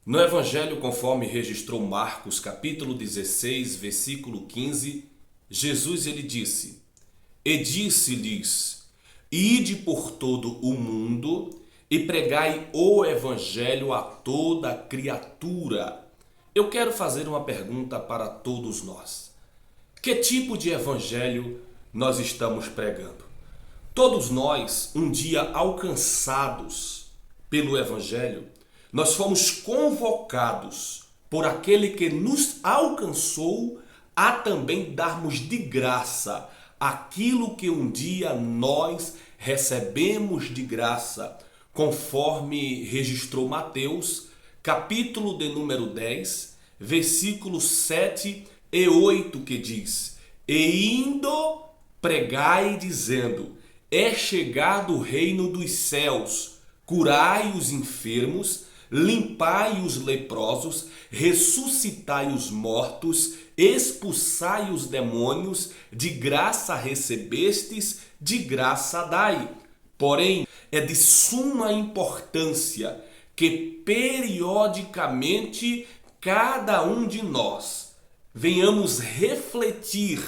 No Evangelho, conforme registrou Marcos, capítulo 16, versículo 15, Jesus ele disse: E disse-lhes: Ide por todo o mundo e pregai o Evangelho a toda criatura. Eu quero fazer uma pergunta para todos nós. Que tipo de Evangelho nós estamos pregando? Todos nós, um dia alcançados pelo Evangelho, nós fomos convocados por aquele que nos alcançou a também darmos de graça aquilo que um dia nós recebemos de graça, conforme registrou Mateus, capítulo de número 10, versículos 7 e 8, que diz: E indo pregai dizendo: É chegado o reino dos céus, curai os enfermos, limpai os leprosos, ressuscitai os mortos, expulsai os demônios, de graça recebestes, de graça dai. Porém, é de suma importância que periodicamente cada um de nós venhamos refletir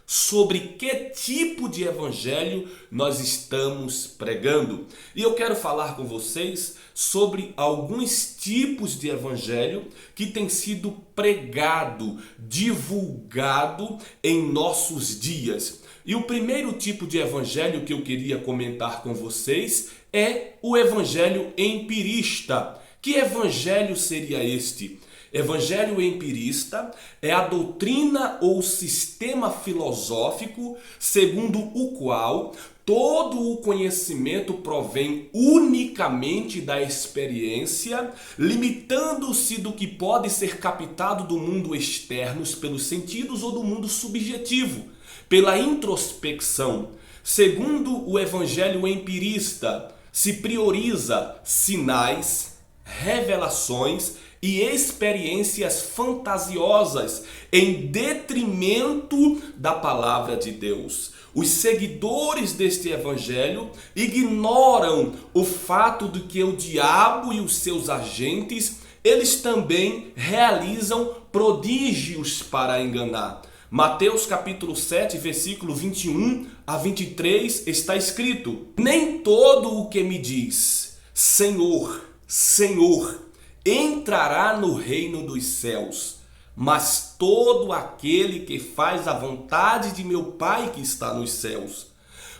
sobre que tipo de evangelho nós estamos pregando. E eu quero falar com vocês sobre alguns tipos de evangelho que tem sido pregado, divulgado em nossos dias. E o primeiro tipo de evangelho que eu queria comentar com vocês é o evangelho empirista. Que evangelho seria este? Evangelho empirista é a doutrina ou sistema filosófico segundo o qual todo o conhecimento provém unicamente da experiência, limitando-se do que pode ser captado do mundo externo pelos sentidos ou do mundo subjetivo, pela introspecção. Segundo o evangelho empirista, se prioriza sinais, revelações e experiências fantasiosas em detrimento da palavra de Deus. Os seguidores deste evangelho ignoram o fato de que o diabo e os seus agentes, eles também realizam prodígios para enganar. Mateus capítulo 7, versículo 21 a 23 está escrito: Nem todo o que me diz Senhor, Senhor, entrará no reino dos céus, mas todo aquele que faz a vontade de meu Pai que está nos céus.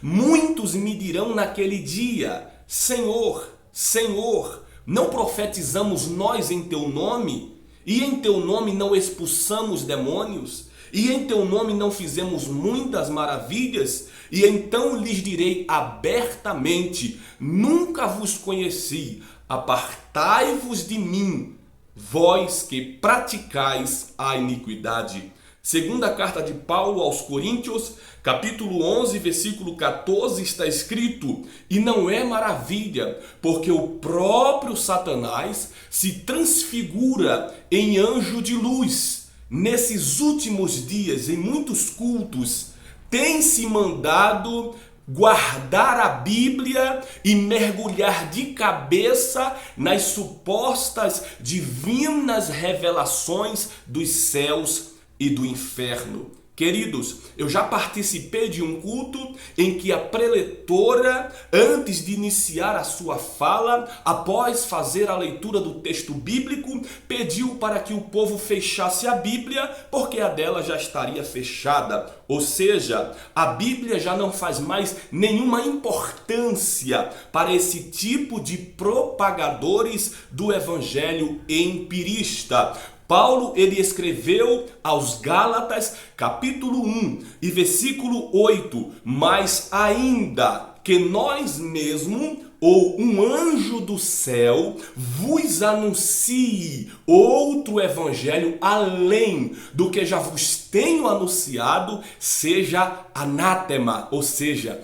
Muitos me dirão naquele dia: Senhor, Senhor, não profetizamos nós em teu nome? E em teu nome não expulsamos demônios? E em teu nome não fizemos muitas maravilhas? E então lhes direi abertamente: Nunca vos conheci. Apartai-vos de mim, vós que praticais a iniquidade. Segunda carta de Paulo aos Coríntios, capítulo 11, versículo 14, está escrito: E não é maravilha, porque o próprio Satanás se transfigura em anjo de luz. Nesses últimos dias, em muitos cultos, tem-se mandado guardar a Bíblia e mergulhar de cabeça nas supostas divinas revelações dos céus e do inferno. Queridos, eu já participei de um culto em que a preletora, antes de iniciar a sua fala, após fazer a leitura do texto bíblico, pediu para que o povo fechasse a Bíblia, porque a dela já estaria fechada. Ou seja, a Bíblia já não faz mais nenhuma importância para esse tipo de propagadores do evangelho empirista. Paulo ele escreveu aos Gálatas capítulo 1 e versículo 8: Mas ainda que nós mesmos ou um anjo do céu vos anuncie outro evangelho além do que já vos tenho anunciado, seja anátema, ou seja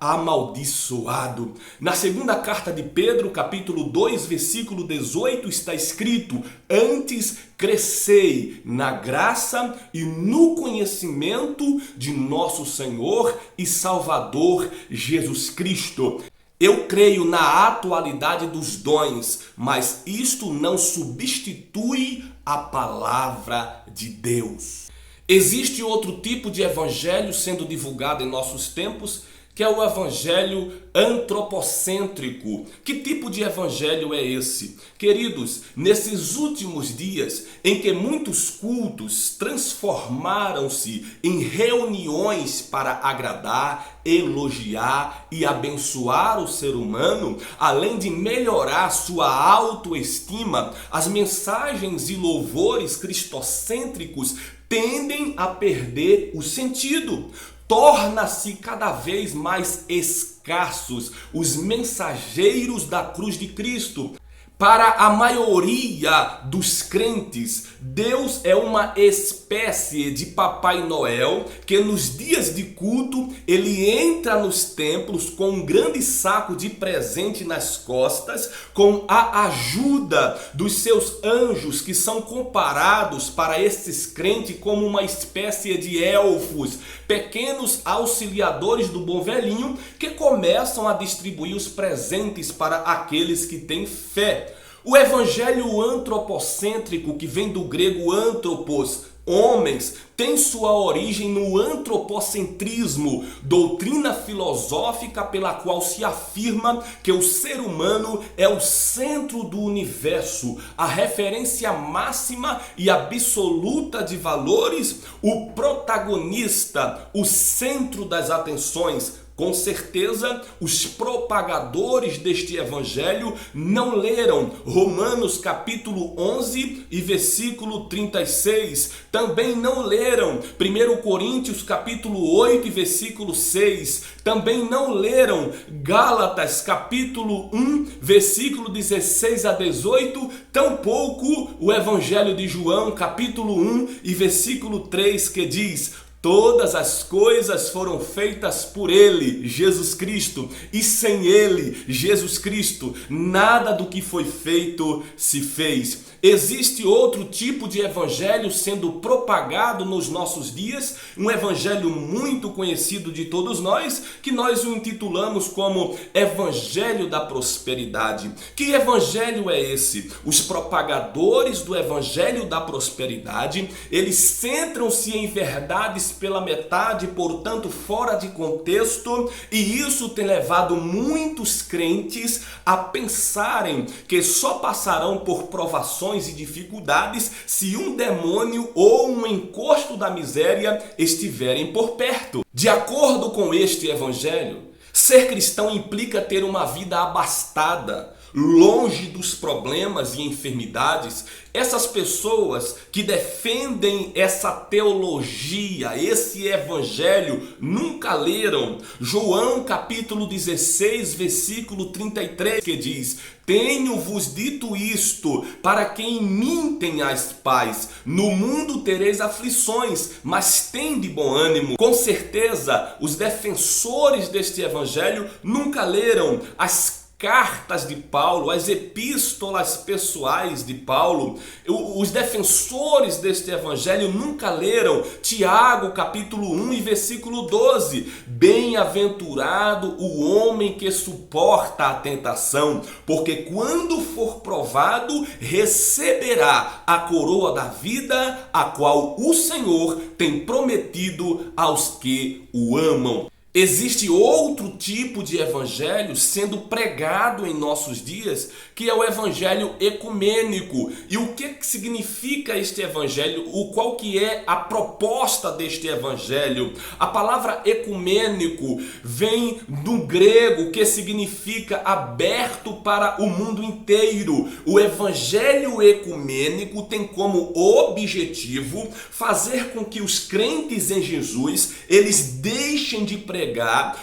amaldiçoado. Na segunda carta de Pedro, capítulo 2, versículo 18, está escrito: Antes crescei na graça e no conhecimento de nosso Senhor e Salvador Jesus Cristo. Eu creio na atualidade dos dons, mas isto não substitui a palavra de Deus. Existe outro tipo de evangelho sendo divulgado em nossos tempos, que é o evangelho antropocêntrico. Que tipo de evangelho é esse? Queridos, nesses últimos dias em que muitos cultos transformaram-se em reuniões para agradar, elogiar e abençoar o ser humano, além de melhorar sua autoestima, as mensagens e louvores cristocêntricos tendem a perder o sentido. Torna-se cada vez mais escassos os mensageiros da cruz de Cristo. Para a maioria dos crentes, Deus é uma espécie de Papai Noel que nos dias de culto ele entra nos templos com um grande saco de presente nas costas, com a ajuda dos seus anjos, que são comparados para esses crentes como uma espécie de elfos, pequenos auxiliadores do bom velhinho que começam a distribuir os presentes para aqueles que têm fé. O evangelho antropocêntrico, que vem do grego anthropos, homens, tem sua origem no antropocentrismo, doutrina filosófica pela qual se afirma que o ser humano é o centro do universo, a referência máxima e absoluta de valores, o protagonista, o centro das atenções. Com certeza, os propagadores deste evangelho não leram Romanos capítulo 11 e versículo 36. Também não leram 1 Coríntios capítulo 8 e versículo 6. Também não leram Gálatas capítulo 1, versículo 16 a 18. Tampouco o evangelho de João capítulo 1 e versículo 3, que diz: todas as coisas foram feitas por Ele, Jesus Cristo, e sem Ele, Jesus Cristo, nada do que foi feito se fez. Existe outro tipo de evangelho sendo propagado nos nossos dias, um evangelho muito conhecido de todos nós, que nós o intitulamos como Evangelho da Prosperidade. Que evangelho é esse? Os propagadores do Evangelho da Prosperidade, eles centram-se em verdades pela metade, portanto fora de contexto, e isso tem levado muitos crentes a pensarem que só passarão por provações e dificuldades se um demônio ou um encosto da miséria estiverem por perto. De acordo com este evangelho, ser cristão implica ter uma vida abastada, longe dos problemas e enfermidades. Essas pessoas que defendem essa teologia, esse evangelho, nunca leram João capítulo 16, versículo 33, que diz: tenho-vos dito isto, para que em mim tenhais paz. No mundo tereis aflições, mas tende bom ânimo. Com certeza, os defensores deste evangelho nunca leram as cartas de Paulo, as epístolas pessoais de Paulo. Os defensores deste evangelho nunca leram Tiago capítulo 1 e versículo 12. Bem-aventurado o homem que suporta a tentação, porque quando for provado, receberá a coroa da vida, a qual o Senhor tem prometido aos que o amam. Existe outro tipo de evangelho sendo pregado em nossos dias, que é o evangelho ecumênico. E o que significa este evangelho? Qual que é a proposta deste evangelho? A palavra ecumênico vem do grego, que significa aberto para o mundo inteiro. O evangelho ecumênico tem como objetivo fazer com que os crentes em Jesus, eles deixem de pregar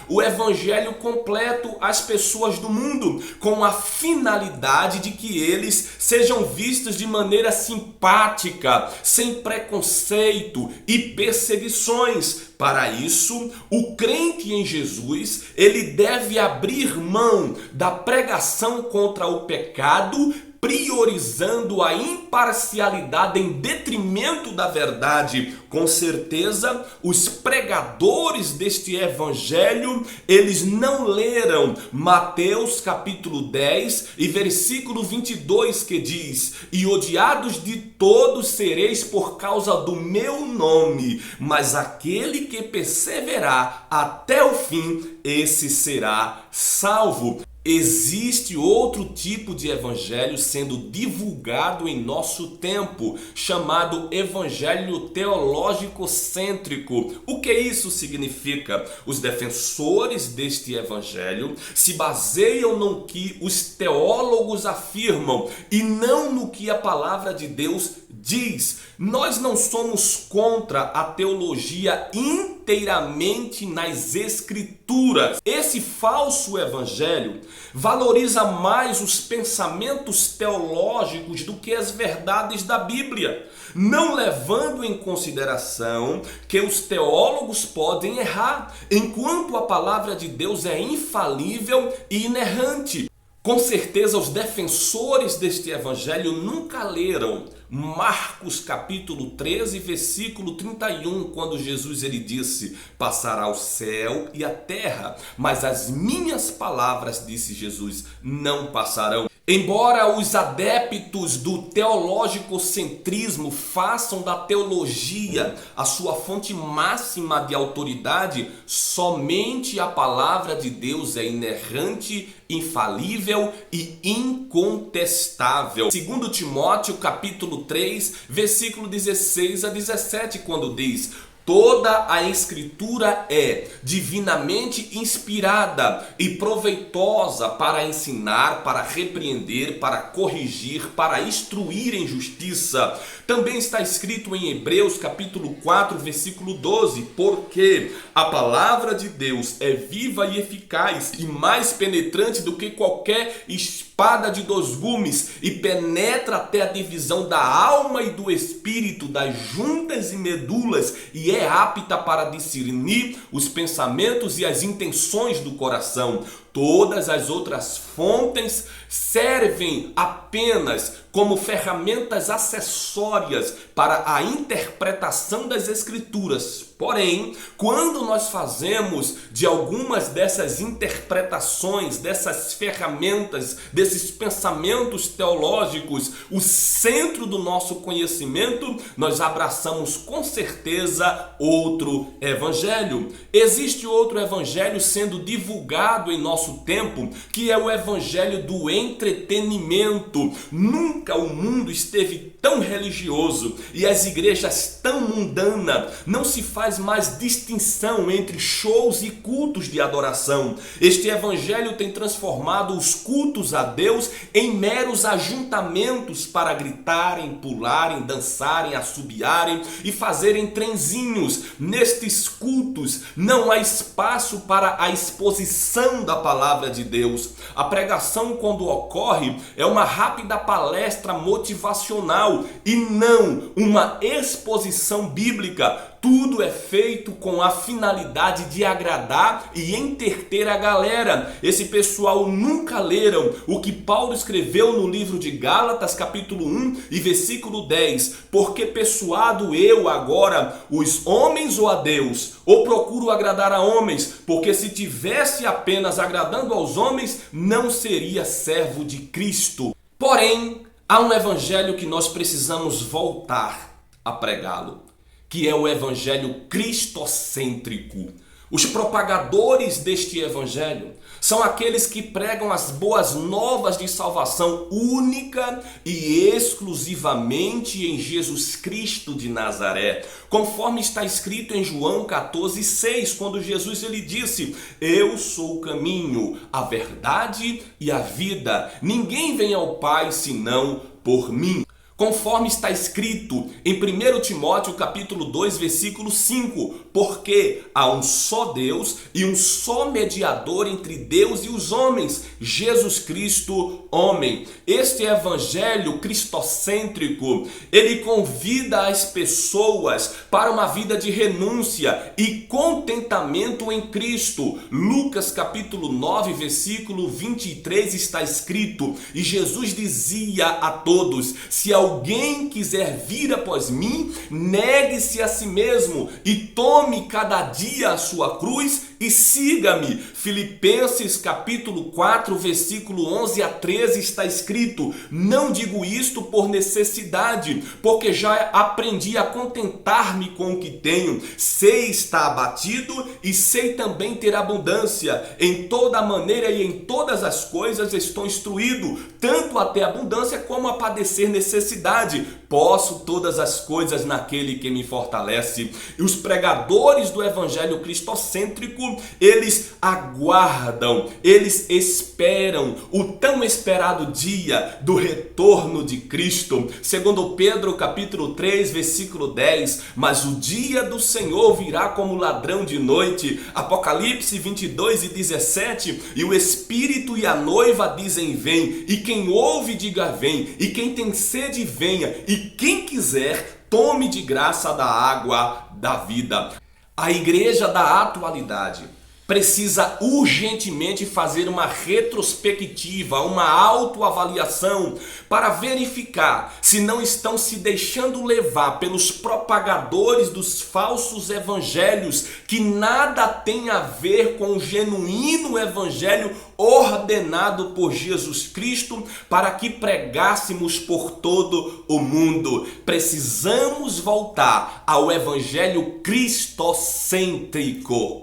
o evangelho completo às pessoas do mundo, com a finalidade de que eles sejam vistos de maneira simpática, sem preconceito e perseguições. Para isso, o crente em Jesus, ele deve abrir mão da pregação contra o pecado, priorizando a imparcialidade em detrimento da verdade. Com certeza, os pregadores deste evangelho, eles não leram Mateus capítulo 10 e versículo 22, que diz: e odiados de todos sereis por causa do meu nome, mas aquele que perseverar até o fim, esse será salvo. Existe outro tipo de evangelho sendo divulgado em nosso tempo, chamado evangelho teológico-cêntrico. O que isso significa? Os defensores deste evangelho se baseiam no que os teólogos afirmam e não no que a palavra de Deus diz. Nós não somos contra a teologia inteiramente nas escrituras. Esse falso evangelho valoriza mais os pensamentos teológicos do que as verdades da Bíblia, não levando em consideração que os teólogos podem errar, enquanto a palavra de Deus é infalível e inerrante. Com certeza os defensores deste evangelho nunca leram Marcos capítulo 13, versículo 31, quando Jesus ele disse: passará o céu e a terra, mas as minhas palavras, disse Jesus, não passarão. Embora os adeptos do teológico-centrismo façam da teologia a sua fonte máxima de autoridade, somente a palavra de Deus é inerrante, infalível e incontestável. Segundo Timóteo capítulo 3, versículo 16 a 17, quando diz: toda a escritura é divinamente inspirada e proveitosa para ensinar, para repreender, para corrigir, para instruir em justiça. Também está escrito em Hebreus capítulo 4, versículo 12, porque a palavra de Deus é viva e eficaz e mais penetrante do que qualquer espada de dois gumes e penetra até a divisão da alma e do espírito, das juntas e medulas, e é apta para discernir os pensamentos e as intenções do coração. Todas as outras fontes servem apenas como ferramentas acessórias para a interpretação das Escrituras. Porém, quando nós fazemos de algumas dessas interpretações, dessas ferramentas, desses pensamentos teológicos, o centro do nosso conhecimento, nós abraçamos com certeza outro evangelho. Existe outro evangelho sendo divulgado em nosso tempo, que é o evangelho do entretenimento. Nunca o mundo esteve tão religioso e as igrejas tão mundanas. Não se faz mais distinção entre shows e cultos de adoração. Este evangelho tem transformado os cultos a Deus em meros ajuntamentos para gritarem, pularem, dançarem, assobiarem e fazerem trenzinhos. Nestes cultos não há espaço para a exposição da palavra de Deus. A pregação, quando ocorre, é uma rápida palestra motivacional e não uma exposição bíblica. Tudo é feito com a finalidade de agradar e entreter a galera. Esse pessoal nunca leram o que Paulo escreveu no livro de Gálatas, capítulo 1 e versículo 10. Porque persuado eu agora os homens ou a Deus? Ou procuro agradar a homens? Porque se tivesse apenas agradando aos homens, não seria servo de Cristo. Porém, há um evangelho que nós precisamos voltar a pregá-lo, que é o evangelho cristocêntrico. Os propagadores deste evangelho são aqueles que pregam as boas novas de salvação única e exclusivamente em Jesus Cristo de Nazaré, conforme está escrito em João 14,6, quando Jesus ele disse: eu sou o caminho, a verdade e a vida. Ninguém vem ao Pai senão por mim. Conforme está escrito em 1 Timóteo capítulo 2, versículo 5, porque há um só Deus e um só mediador entre Deus e os homens, Jesus Cristo, homem. Este evangelho cristocêntrico, ele convida as pessoas para uma vida de renúncia e contentamento em Cristo. Lucas capítulo 9, versículo 23 está escrito, e Jesus dizia a todos: se alguém quiser vir após mim, negue-se a si mesmo e tome cada dia a sua cruz e siga-me. Filipenses capítulo 4, versículo 11 a 13 está escrito: não digo isto por necessidade, porque já aprendi a contentar-me com o que tenho. Sei estar abatido e sei também ter abundância. Em toda maneira e em todas as coisas estou instruído, tanto a ter abundância como a padecer necessidade. Posso todas as coisas naquele que me fortalece. E os pregadores do evangelho cristocêntrico, eles aguardam, eles esperam o tão esperado dia do retorno de Cristo. Segundo Pedro capítulo 3, versículo 10, mas o dia do Senhor virá como ladrão de noite. Apocalipse 22 e 17, e o Espírito e a noiva dizem: vem, e quem ouve diga vem, e quem tem sede venha, e quem quiser tome de graça da água da vida. A igreja da atualidade precisa urgentemente fazer uma retrospectiva, uma autoavaliação para verificar se não estão se deixando levar pelos propagadores dos falsos evangelhos que nada tem a ver com o genuíno evangelho ordenado por Jesus Cristo para que pregássemos por todo o mundo. Precisamos voltar ao evangelho cristocêntrico.